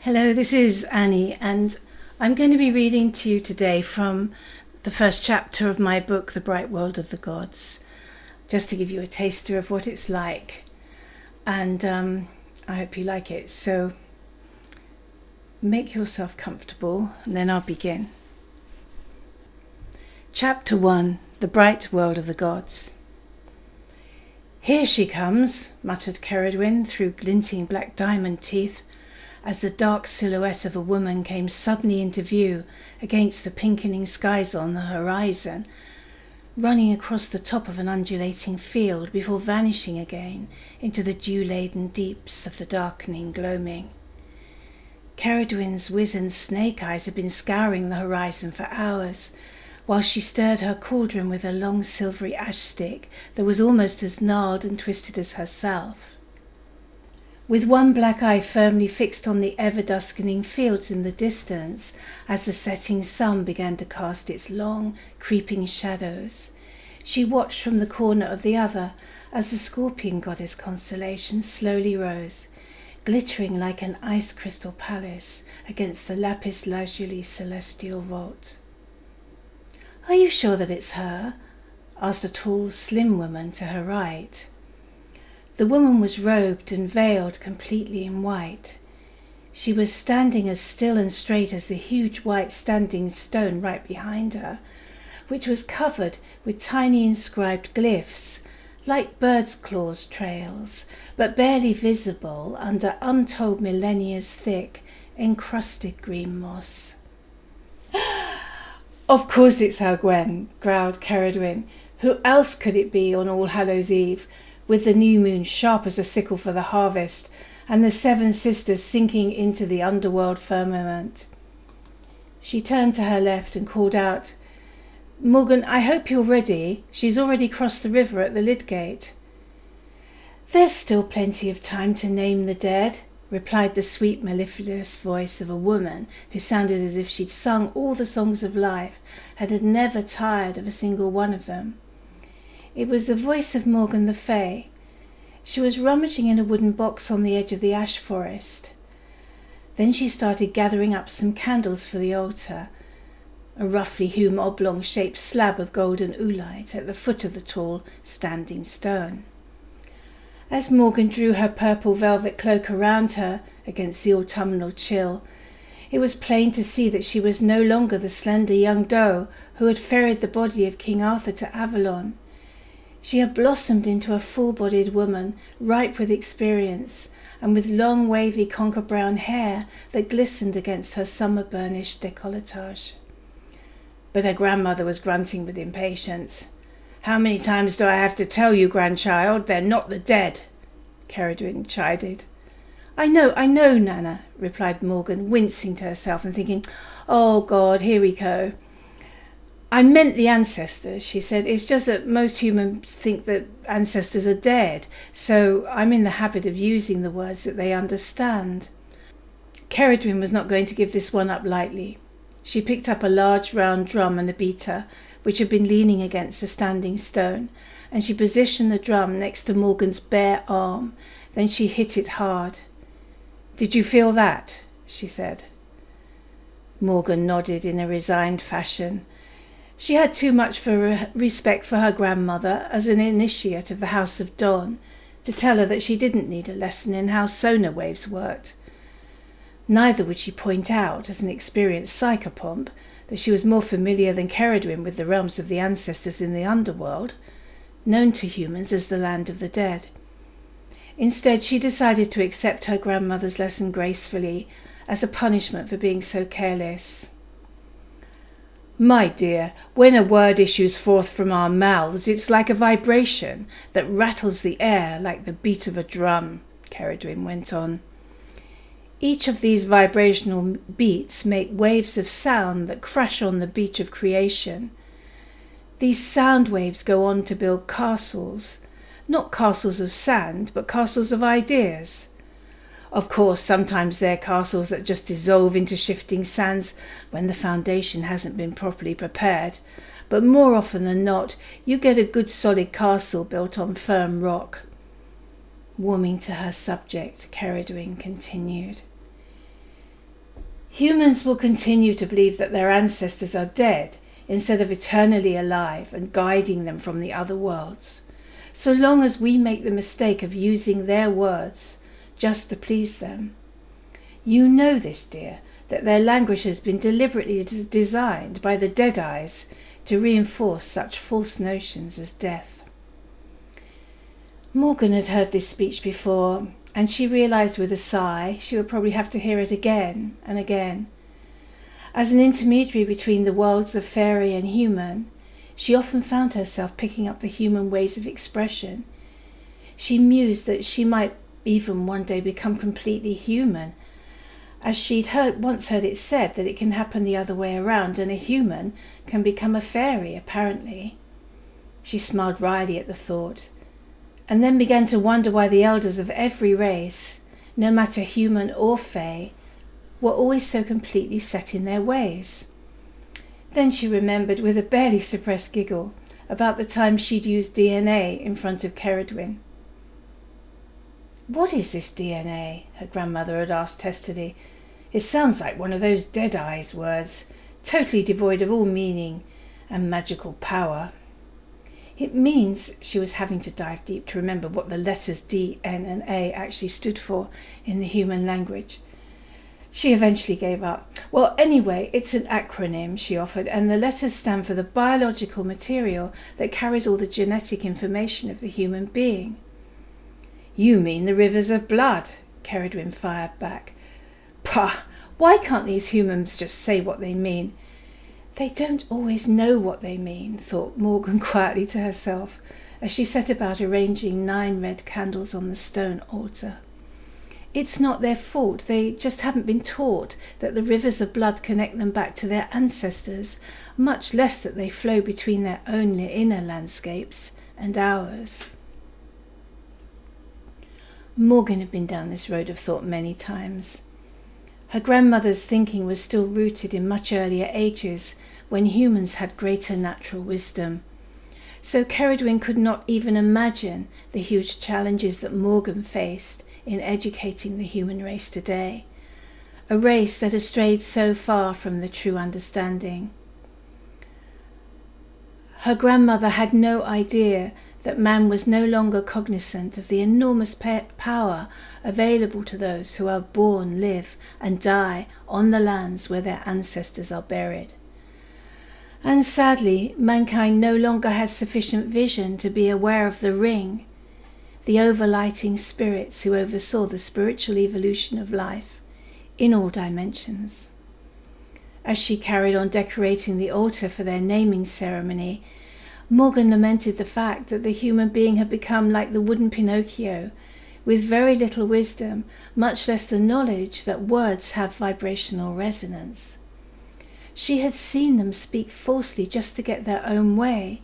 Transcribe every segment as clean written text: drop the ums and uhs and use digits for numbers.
Hello, this is Annie, and I'm going to be reading to you today from the first chapter of my book, The Bright World of the Gods, just to give you a taster of what it's like. And I hope you like it. So make yourself comfortable, and then I'll begin. Chapter 1, The Bright World of the Gods. "Here she comes," muttered Ceridwen through glinting black diamond teeth, as the dark silhouette of a woman came suddenly into view against the pinkening skies on the horizon, running across the top of an undulating field before vanishing again into the dew-laden deeps of the darkening gloaming. Ceridwen's wizened snake eyes had been scouring the horizon for hours, while she stirred her cauldron with a long silvery ash stick that was almost as gnarled and twisted as herself. With one black eye firmly fixed on the ever-duskening fields in the distance as the setting sun began to cast its long, creeping shadows, she watched from the corner of the other as the Scorpion Goddess constellation slowly rose, glittering like an ice crystal palace against the lapis lazuli celestial vault. "Are you sure that it's her?" asked a tall, slim woman to her right. The woman was robed and veiled completely in white. She was standing as still and straight as the huge white standing stone right behind her, which was covered with tiny inscribed glyphs, like birds' claws trails, but barely visible under untold millennia's thick, encrusted green moss. "Of course it's her, Gwen," growled Ceridwen. "Who else could it be on All Hallows' Eve, with the new moon sharp as a sickle for the harvest, and the seven sisters sinking into the underworld firmament?" She turned to her left and called out, "Morgan, I hope you're ready. She's already crossed the river at the Lydgate." "There's still plenty of time to name the dead," replied the sweet mellifluous voice of a woman who sounded as if she'd sung all the songs of life and had never tired of a single one of them. It was the voice of Morgan the Fay. She was rummaging in a wooden box on the edge of the ash forest. Then she started gathering up some candles for the altar, a roughly hewn oblong-shaped slab of golden oolite at the foot of the tall, standing stone. As Morgan drew her purple velvet cloak around her against the autumnal chill, it was plain to see that she was no longer the slender young doe who had ferried the body of King Arthur to Avalon. She had blossomed into a full-bodied woman, ripe with experience, and with long, wavy conker-brown hair that glistened against her summer-burnished décolletage. But her grandmother was grunting with impatience. "How many times do I have to tell you, grandchild, they're not the dead?" Ceridwen chided. I know, Nana," replied Morgan, wincing to herself and thinking, "Oh, God, here we go." "I meant the ancestors," she said. "It's just that most humans think that ancestors are dead, so I'm in the habit of using the words that they understand." Ceridwen was not going to give this one up lightly. She picked up a large round drum and a beater, which had been leaning against a standing stone, and she positioned the drum next to Morgan's bare arm. Then she hit it hard. "Did you feel that?" she said. Morgan nodded in a resigned fashion. She had too much respect for her grandmother as an initiate of the House of Don to tell her that she didn't need a lesson in how sonar waves worked. Neither would she point out, as an experienced psychopomp, that she was more familiar than Ceridwen with the realms of the ancestors in the underworld, known to humans as the land of the dead. Instead, she decided to accept her grandmother's lesson gracefully, as a punishment for being so careless. "My dear, when a word issues forth from our mouths, it's like a vibration that rattles the air like the beat of a drum," Ceridwen went on. "Each of these vibrational beats make waves of sound that crash on the beach of creation. These sound waves go on to build castles, not castles of sand, but castles of ideas. Of course, sometimes they're castles that just dissolve into shifting sands when the foundation hasn't been properly prepared, but more often than not, you get a good solid castle built on firm rock." Warming to her subject, Ceridwen continued. Humans will continue to believe that their ancestors are dead instead of eternally alive and guiding them from the other worlds, so long as we make the mistake of using their words just to please them. You know this, dear, that their language has been deliberately designed by the Deadeyes to reinforce such false notions as death. Morgan had heard this speech before, and she realised with a sigh she would probably have to hear it again and again. As an intermediary between the worlds of fairy and human, she often found herself picking up the human ways of expression. She mused that she might even one day become completely human, as she'd once heard it said that it can happen the other way around and a human can become a fairy, apparently. She smiled wryly at the thought, and then began to wonder why the elders of every race, no matter human or fae, were always so completely set in their ways. Then she remembered with a barely suppressed giggle about the time she'd used DNA in front of Ceridwen. "What is this DNA?" her grandmother had asked testily. "It sounds like one of those Deadeyes words, totally devoid of all meaning and magical power." It means she was having to dive deep to remember what the letters D, N and A actually stood for in the human language. She eventually gave up. "Well, anyway, it's an acronym," she offered, "and the letters stand for the biological material that carries all the genetic information of the human being." "You mean the rivers of blood," Ceridwen fired back. "Pah! Why can't these humans just say what they mean?" "They don't always know what they mean," thought Morgan quietly to herself, as she set about arranging 9 red candles on the stone altar. "It's not their fault. They just haven't been taught that the rivers of blood connect them back to their ancestors, much less that they flow between their own inner landscapes and ours." Morgan had been down this road of thought many times. Her grandmother's thinking was still rooted in much earlier ages, when humans had greater natural wisdom. So Ceridwen could not even imagine the huge challenges that Morgan faced in educating the human race today, a race that has strayed so far from the true understanding. Her grandmother had no idea that man was no longer cognizant of the enormous power available to those who are born, live and die on the lands where their ancestors are buried. And sadly, mankind no longer has sufficient vision to be aware of the ring, the overlighting spirits who oversaw the spiritual evolution of life in all dimensions. As she carried on decorating the altar for their naming ceremony, Morgan lamented the fact that the human being had become like the wooden Pinocchio, with very little wisdom, much less the knowledge that words have vibrational resonance. She had seen them speak falsely just to get their own way,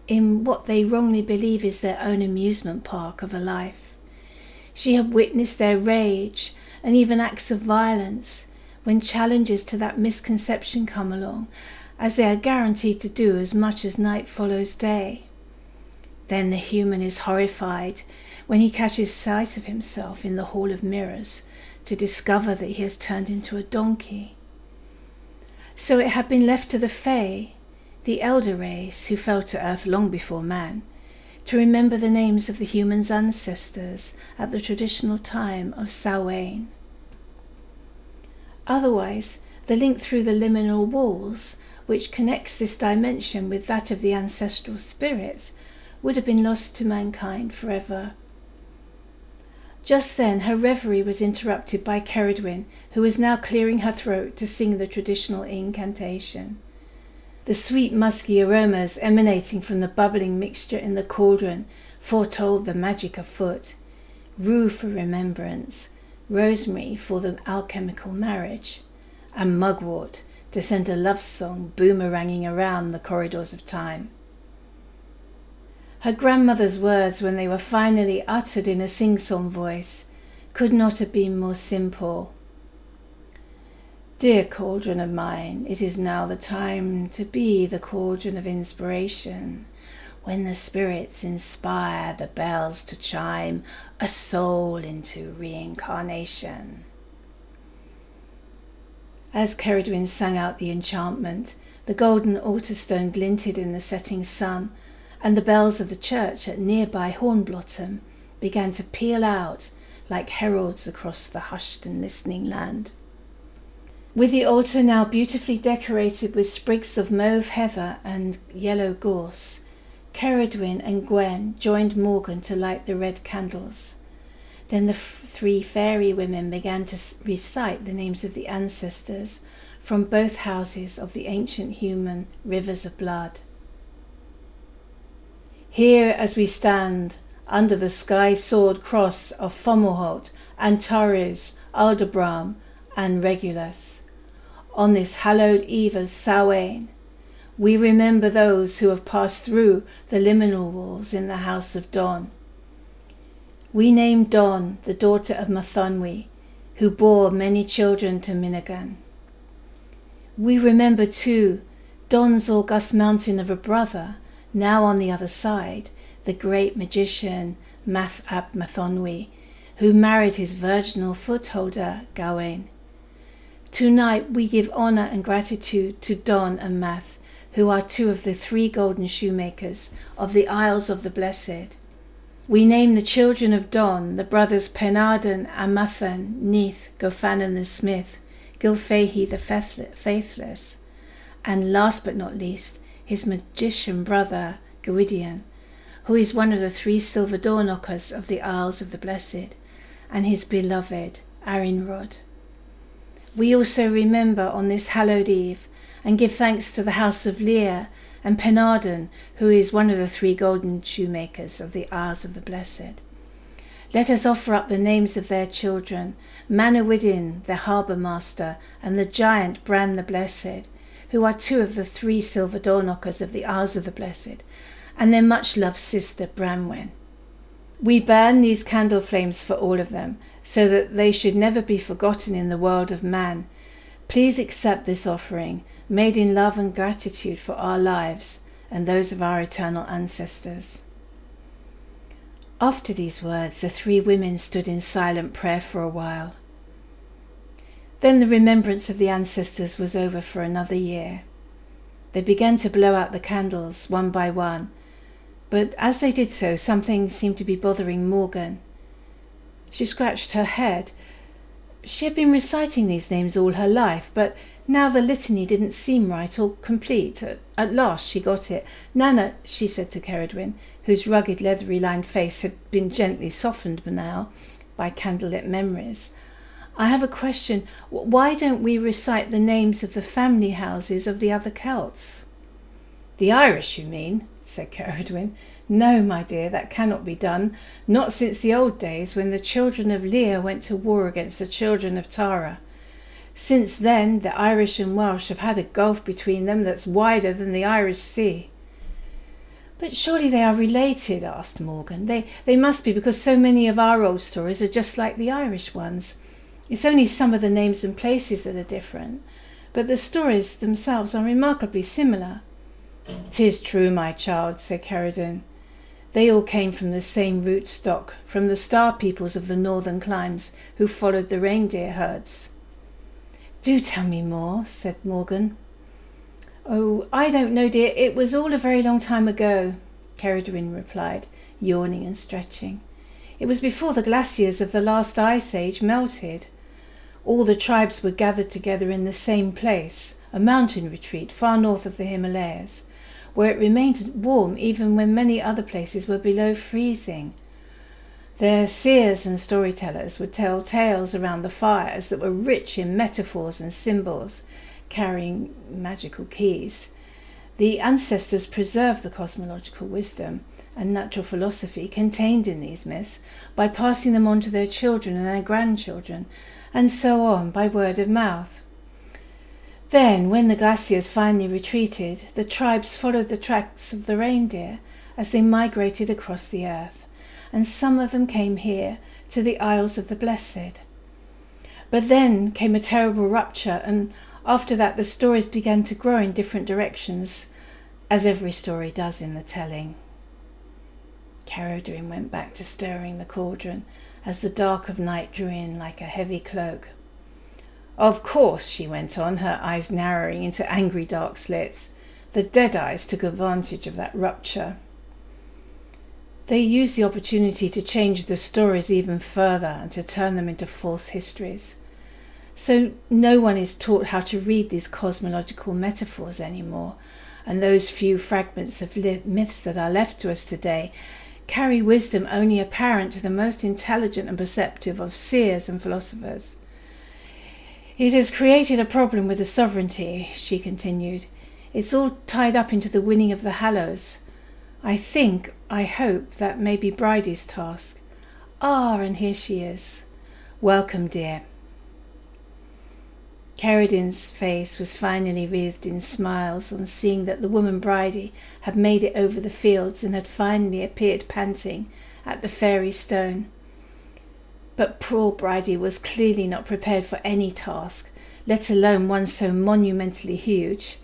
in what they wrongly believe is their own amusement park of a life. She had witnessed their rage and even acts of violence when challenges to that misconception come along, as they are guaranteed to do as much as night follows day. Then the human is horrified when he catches sight of himself in the Hall of Mirrors to discover that he has turned into a donkey. So it had been left to the Fae, the elder race who fell to earth long before man, to remember the names of the human's ancestors at the traditional time of Samhain. Otherwise, the link through the liminal walls, which connects this dimension with that of the ancestral spirits, would have been lost to mankind forever. Just then her reverie was interrupted by Ceridwen, who was now clearing her throat to sing the traditional incantation. The sweet musky aromas emanating from the bubbling mixture in the cauldron foretold the magic afoot. Rue for remembrance, rosemary for the alchemical marriage, and mugwort to send a love song boomeranging around the corridors of time. Her grandmother's words, when they were finally uttered in a sing-song voice, could not have been more simple. "Dear cauldron of mine, it is now the time to be the cauldron of inspiration, when the spirits inspire the bells to chime a soul into reincarnation." As Ceridwen sang out the enchantment, the golden altar stone glinted in the setting sun, and the bells of the church at nearby Hornblottom began to peal out like heralds across the hushed and listening land. With the altar now beautifully decorated with sprigs of mauve heather and yellow gorse, Ceridwen and Gwen joined Morgan to light the red candles. Then the three fairy women began to recite the names of the ancestors from both houses of the ancient human rivers of blood. Here as we stand, under the sky-sword cross of Fomalhaut, Antares, Aldabram, and Regulus, on this hallowed eve of Samhain, we remember those who have passed through the liminal walls in the house of Don. We name Don, the daughter of Mathonwy, who bore many children to Minnegan. We remember too Don's august mountain of a brother, now on the other side, the great magician Math Ap Mathonwy, who married his virginal footholder Gawain. Tonight we give honour and gratitude to Don and Math, who are two of the three golden shoemakers of the Isles of the Blessed. We name the children of Don, the brothers Penarden, Amathan, Neath, Gofannon the Smith, Gilfehi the Faithless, and last but not least, his magician brother Gwydion, who is one of the three silver door knockers of the Isles of the Blessed, and his beloved Arinrod. We also remember on this hallowed eve and give thanks to the house of Lear and Penarden, who is one of the three golden shoemakers of the Isles of the Blessed. Let us offer up the names of their children, Manawydin, the harbour master, and the giant Bran the Blessed, who are two of the three silver door knockers of the Isles of the Blessed, and their much-loved sister Branwen. We burn these candle flames for all of them, so that they should never be forgotten in the world of man. Please accept this offering, made in love and gratitude for our lives and those of our eternal ancestors. After these words, the three women stood in silent prayer for a while. Then the remembrance of the ancestors was over for another year. They began to blow out the candles one by one, but as they did so, something seemed to be bothering Morgan. She scratched her head. She had been reciting these names all her life, but now the litany didn't seem right or complete. At last she got it. "Nana," she said to Ceridwen, whose rugged leathery-lined face had been gently softened now by candlelit memories, "I have a question. Why don't we recite the names of the family houses of the other Celts?" "The Irish, you mean?" said Ceridwen. "No, my dear, that cannot be done, not since the old days when the children of Lear went to war against the children of Tara. Since then, the Irish and Welsh have had a gulf between them that's wider than the Irish Sea." "But surely they are related?" asked Morgan. They must be, because so many of our old stories are just like the Irish ones. It's only some of the names and places that are different, but the stories themselves are remarkably similar." "'Tis true, my child," said Ceridwen. "They all came from the same root stock, from the star peoples of the northern climes who followed the reindeer herds." "Do tell me more," said Morgan. "Oh, I don't know, dear. It was all a very long time ago," Ceridwen replied, yawning and stretching. "It was before the glaciers of the last ice age melted. All the tribes were gathered together in the same place, a mountain retreat far north of the Himalayas, where it remained warm even when many other places were below freezing. Their seers and storytellers would tell tales around the fires that were rich in metaphors and symbols, carrying magical keys. The ancestors preserved the cosmological wisdom and natural philosophy contained in these myths by passing them on to their children and their grandchildren, and so on by word of mouth. Then, when the glaciers finally retreated, the tribes followed the tracks of the reindeer as they migrated across the earth, and some of them came here to the Isles of the Blessed. But then came a terrible rupture, and after that the stories began to grow in different directions, as every story does in the telling." Ceridwen went back to stirring the cauldron as the dark of night drew in like a heavy cloak. Of course, she went on, her eyes narrowing into angry dark slits. The Deadeyes took advantage of that rupture. They used the opportunity to change the stories even further and to turn them into false histories. So no one is taught how to read these cosmological metaphors anymore, and those few fragments of myths that are left to us today carry wisdom only apparent to the most intelligent and perceptive of seers and philosophers. It has created a problem with the sovereignty, she continued. It's all tied up into the winning of the Hallows. I hope that may be Bridie's task. And here she is. Welcome, dear. Cerridwen's face was finally wreathed in smiles on seeing that the woman Bridie had made it over the fields and had finally appeared panting at the fairy stone. But poor Bridie was clearly not prepared for any task, let alone one so monumentally huge.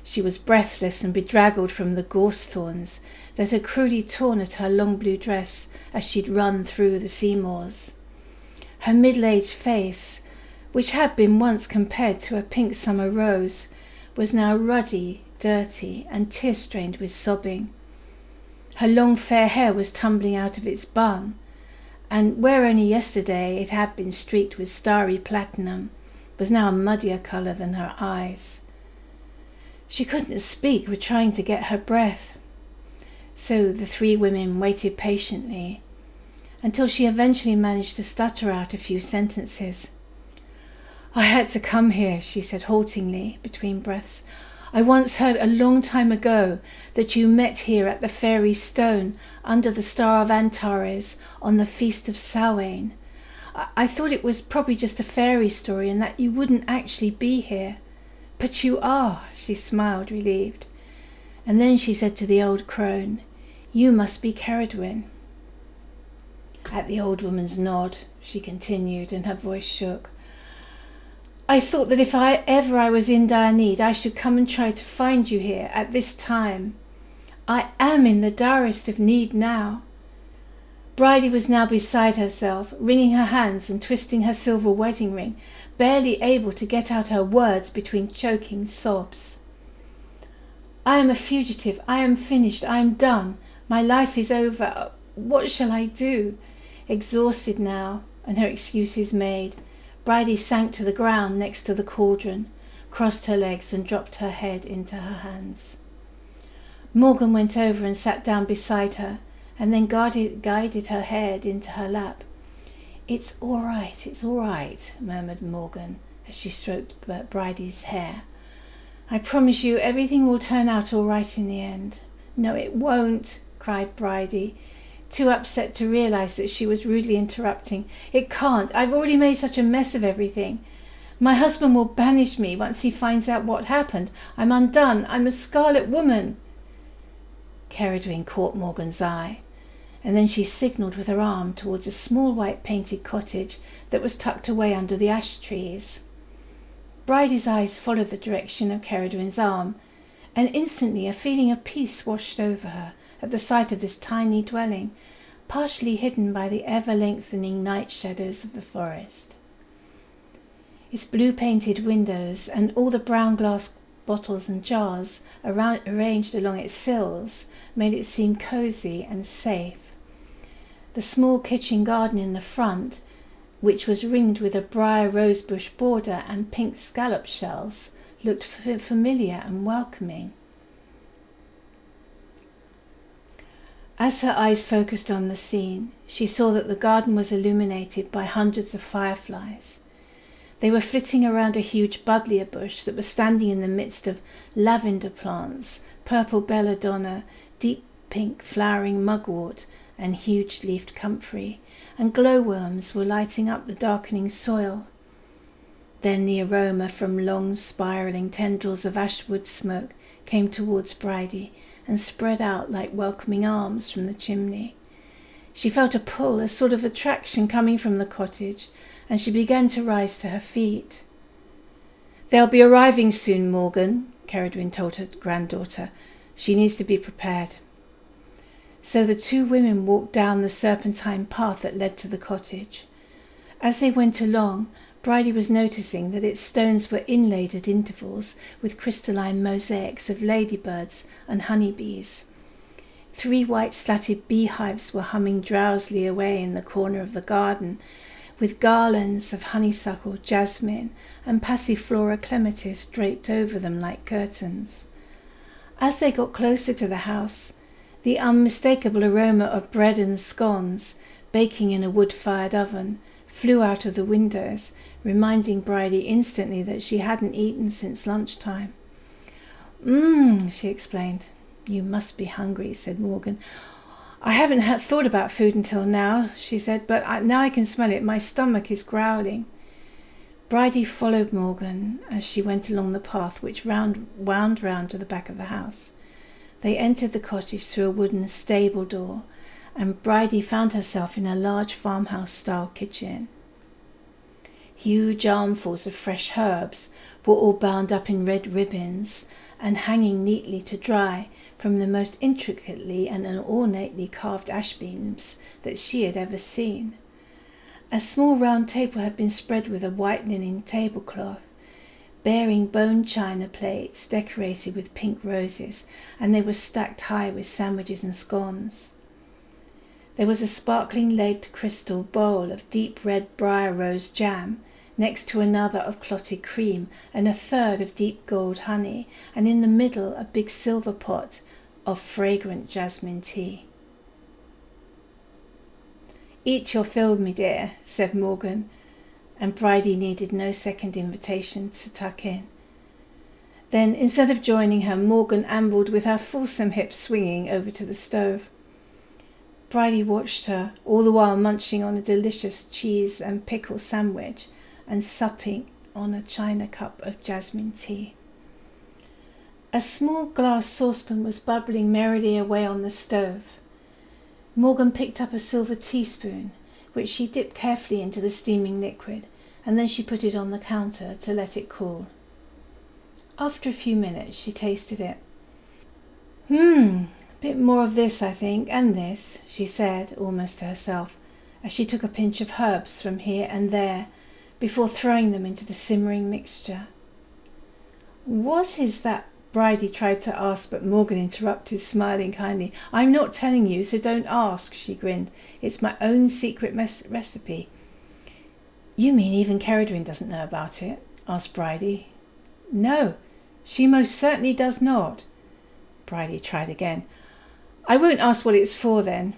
She was breathless and bedraggled from the gorse thorns that had cruelly torn at her long blue dress as she'd run through the Seymours. Her middle-aged face, which had been once compared to a pink summer rose, was now ruddy, dirty, and tear-stained with sobbing. Her long fair hair was tumbling out of its bun, and where only yesterday it had been streaked with starry platinum, was now a muddier colour than her eyes. She couldn't speak, were trying to get her breath. So the three women waited patiently, until she eventually managed to stutter out a few sentences. I had to come here, she said haltingly, between breaths. I once heard a long time ago that you met here at the fairy stone under the star of Antares on the feast of Samhain. I thought it was probably just a fairy story and that you wouldn't actually be here. But you are, she smiled, relieved. And then she said to the old crone, You must be Cerridwen. At the old woman's nod, she continued, and her voice shook. I thought that if I was in dire need, I should come and try to find you here at this time. I am in the direst of need now. Bridie was now beside herself, wringing her hands and twisting her silver wedding ring, barely able to get out her words between choking sobs. I am a fugitive. I am finished. I am done. My life is over. What shall I do? Exhausted now, and her excuses made, Bridie sank to the ground next to the cauldron, crossed her legs and dropped her head into her hands. Morgan went over and sat down beside her, and then guided her head into her lap. It's all right, murmured Morgan as she stroked Bridie's hair. I promise you everything will turn out all right in the end. No, it won't, cried Bridie, too upset to realise that she was rudely interrupting. It can't. I've already made such a mess of everything. My husband will banish me once he finds out what happened. I'm undone. I'm a scarlet woman. Cerridwen caught Morgan's eye, and then she signalled with her arm towards a small white painted cottage that was tucked away under the ash trees. Bridie's eyes followed the direction of Cerridwen's arm, and instantly a feeling of peace washed over her at the sight of this tiny dwelling, partially hidden by the ever-lengthening night shadows of the forest. Its blue-painted windows and all the brown glass bottles and jars arranged along its sills made it seem cosy and safe. The small kitchen garden in the front, which was ringed with a briar rosebush border and pink scallop shells, looked familiar and welcoming. As her eyes focused on the scene, she saw that the garden was illuminated by hundreds of fireflies. They were flitting around a huge buddleia bush that was standing in the midst of lavender plants, purple belladonna, deep pink flowering mugwort, and huge-leafed comfrey, and glowworms were lighting up the darkening soil. Then the aroma from long spiralling tendrils of ashwood smoke came towards Bridie and spread out like welcoming arms from the chimney. She felt a pull, a sort of attraction coming from the cottage, and she began to rise to her feet. They'll be arriving soon, Morgan, Cerridwen told her granddaughter. She needs to be prepared. So the two women walked down the serpentine path that led to the cottage. As they went along, Bridie was noticing that its stones were inlaid at intervals with crystalline mosaics of ladybirds and honeybees. 3 white slatted beehives were humming drowsily away in the corner of the garden, with garlands of honeysuckle, jasmine, and passiflora clematis draped over them like curtains. As they got closer to the house, the unmistakable aroma of bread and scones, baking in a wood-fired oven, flew out of the windows, reminding Bridie instantly that she hadn't eaten since lunchtime. She explained. "You must be hungry," said Morgan. "I haven't thought about food until now," she said, "but now I can smell it. My stomach is growling." Bridie followed Morgan as she went along the path which wound round to the back of the house. They entered the cottage through a wooden stable door, and Bridie found herself in a large farmhouse-style kitchen. Huge armfuls of fresh herbs were all bound up in red ribbons and hanging neatly to dry from the most intricately and ornately carved ash beams that she had ever seen. A small round table had been spread with a white linen tablecloth, bearing bone china plates decorated with pink roses, and they were stacked high with sandwiches and scones. There was a sparkling lead crystal bowl of deep red briar rose jam, next to another of clotted cream, and a third of deep gold honey, and in the middle a big silver pot of fragrant jasmine tea. "Eat your fill, me dear," said Morgan, and Bridie needed no second invitation to tuck in. Then, instead of joining her, Morgan ambled with her fulsome hips swinging over to the stove. Bridie watched her, all the while munching on a delicious cheese and pickle sandwich and supping on a china cup of jasmine tea. A small glass saucepan was bubbling merrily away on the stove. Morgan picked up a silver teaspoon, which she dipped carefully into the steaming liquid, and then she put it on the counter to let it cool. After a few minutes, she tasted it. Bit more of this, I think, and this," she said, almost to herself, as she took a pinch of herbs from here and there, before throwing them into the simmering mixture. "What is that?" Bridie tried to ask, but Morgan interrupted, smiling kindly. "I'm not telling you, so don't ask," she grinned. "It's my own secret recipe." "You mean even Ceridwen doesn't know about it?" asked Bridie. "No, she most certainly does not." Bridie tried again. "I won't ask what it's for then."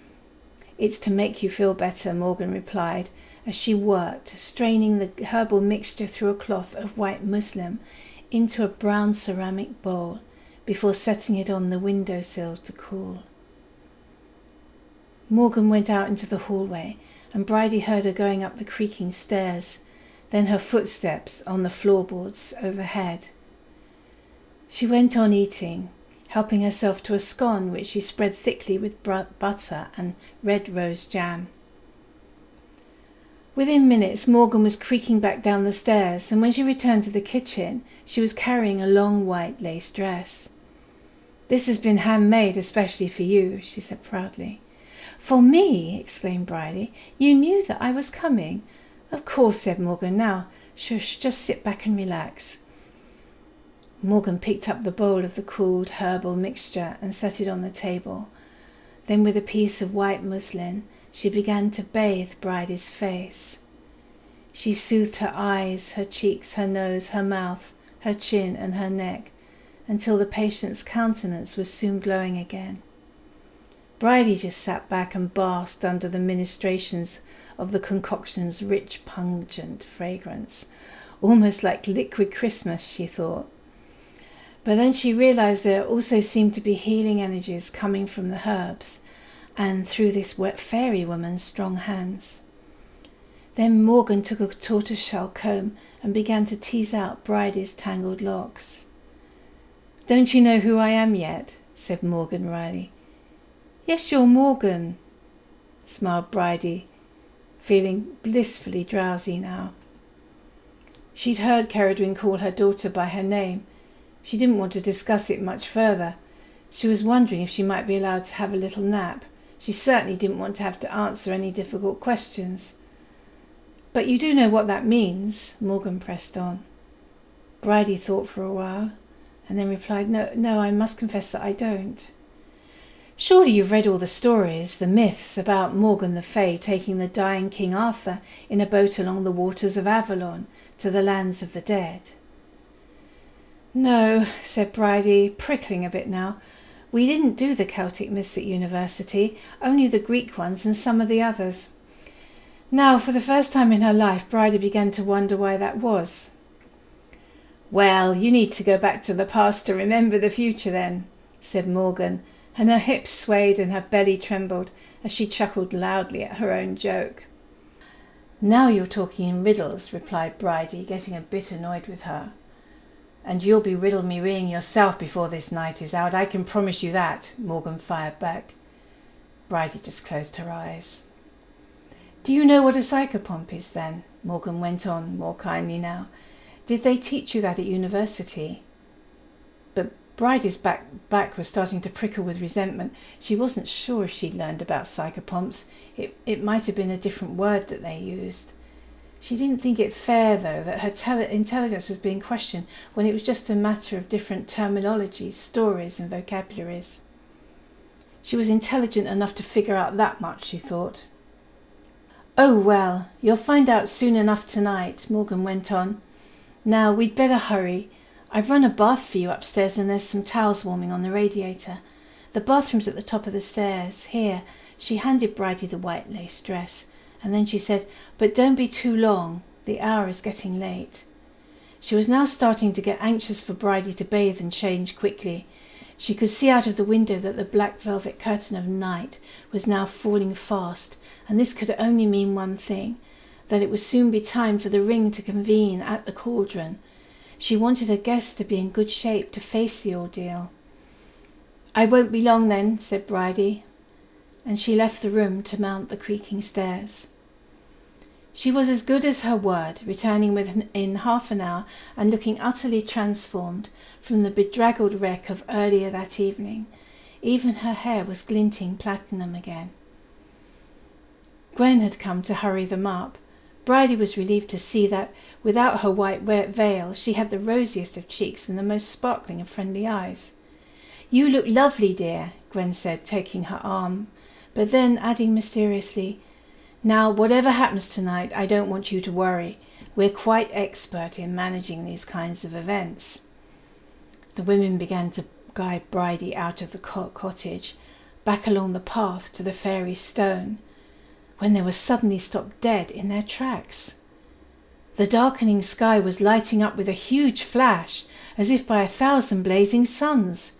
"It's to make you feel better," Morgan replied, as she worked, straining the herbal mixture through a cloth of white muslin into a brown ceramic bowl before setting it on the windowsill to cool. Morgan went out into the hallway, and Bridie heard her going up the creaking stairs, then her footsteps on the floorboards overhead. She went on eating, helping herself to a scone which she spread thickly with butter and red rose jam. Within minutes, Morgan was creaking back down the stairs, and when she returned to the kitchen, she was carrying a long white lace dress. "This has been handmade especially for you," she said proudly. "For me?" exclaimed Bridie. "You knew that I was coming?" "Of course," said Morgan. "Now, shush, just sit back and relax." Morgan picked up the bowl of the cooled herbal mixture and set it on the table. Then, with a piece of white muslin, she began to bathe Bridie's face. She soothed her eyes, her cheeks, her nose, her mouth, her chin, and her neck, until the patient's countenance was soon glowing again. Bridie just sat back and basked under the ministrations of the concoction's rich, pungent fragrance, almost like liquid Christmas, she thought. But then she realized there also seemed to be healing energies coming from the herbs and through this wet fairy woman's strong hands. Then Morgan took a tortoiseshell comb and began to tease out Bridie's tangled locks. "Don't you know who I am yet?" said Morgan wryly. "Yes, you're Morgan," smiled Bridie, feeling blissfully drowsy now. She'd heard Ceridwen call her daughter by her name. She didn't want to discuss it much further. She was wondering if she might be allowed to have a little nap. She certainly didn't want to have to answer any difficult questions. But you do know what that means, Morgan pressed on. Bridie thought for a while, and then replied, No, I must confess that I don't. Surely you've read all the stories, the myths about Morgan the Fay taking the dying King Arthur in a boat along the waters of Avalon to the lands of the dead. No, said Bridie, prickling a bit now. We didn't do the Celtic myths at university, only the Greek ones and some of the others. Now, for the first time in her life, Bridie began to wonder why that was. Well, you need to go back to the past to remember the future then, said Morgan, and her hips swayed and her belly trembled as she chuckled loudly at her own joke. Now you're talking in riddles, replied Bridie, getting a bit annoyed with her. And you'll be riddle-me-reeing yourself before this night is out, I can promise you that, Morgan fired back. Bridie just closed her eyes. Do you know what a psychopomp is then? Morgan went on, more kindly now. Did they teach you that at university? But Bridie's back was starting to prickle with resentment. She wasn't sure if she'd learned about psychopomps. It might have been a different word that they used. She didn't think it fair, though, that her intelligence was being questioned when it was just a matter of different terminologies, stories and vocabularies. She was intelligent enough to figure out that much, she thought. Oh, well, you'll find out soon enough tonight, Morgan went on. Now, we'd better hurry. I've run a bath for you upstairs and there's some towels warming on the radiator. The bathroom's at the top of the stairs. Here, she handed Bridie the white lace dress, and then she said, But don't be too long. The hour is getting late. She was now starting to get anxious for Bridie to bathe and change quickly. She could see out of the window that the black velvet curtain of night was now falling fast, and this could only mean one thing, that it would soon be time for the ring to convene at the cauldron. She wanted her guests to be in good shape to face the ordeal. I won't be long then, said Bridie, and she left the room to mount the creaking stairs. She was as good as her word, returning within half an hour and looking utterly transformed from the bedraggled wreck of earlier that evening. Even her hair was glinting platinum again. Gwen had come to hurry them up. Bridie was relieved to see that, without her white veil, she had the rosiest of cheeks and the most sparkling of friendly eyes. You look lovely, dear, Gwen said, taking her arm, but then adding mysteriously, Now, whatever happens tonight, I don't want you to worry. We're quite expert in managing these kinds of events. The women began to guide Bridie out of the cottage, back along the path to the fairy stone, when they were suddenly stopped dead in their tracks. The darkening sky was lighting up with a huge flash, as if by 1,000 blazing suns.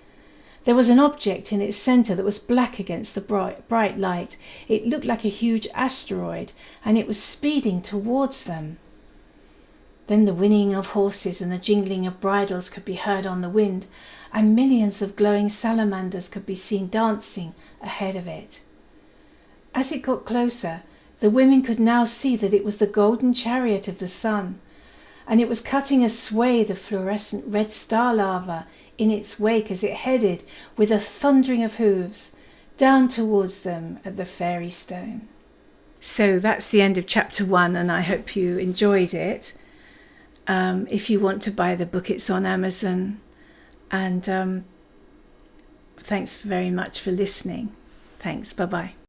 There was an object in its centre that was black against the bright light. It looked like a huge asteroid, and it was speeding towards them. Then the whinnying of horses and the jingling of bridles could be heard on the wind, and millions of glowing salamanders could be seen dancing ahead of it. As it got closer, the women could now see that it was the golden chariot of the sun, and it was cutting a swathe of fluorescent red star lava in its wake as it headed, with a thundering of hooves, down towards them at the fairy stone. So that's the end of chapter 1, and I hope you enjoyed it. If you want to buy the book, it's on Amazon. And thanks very much for listening. Thanks. Bye-bye.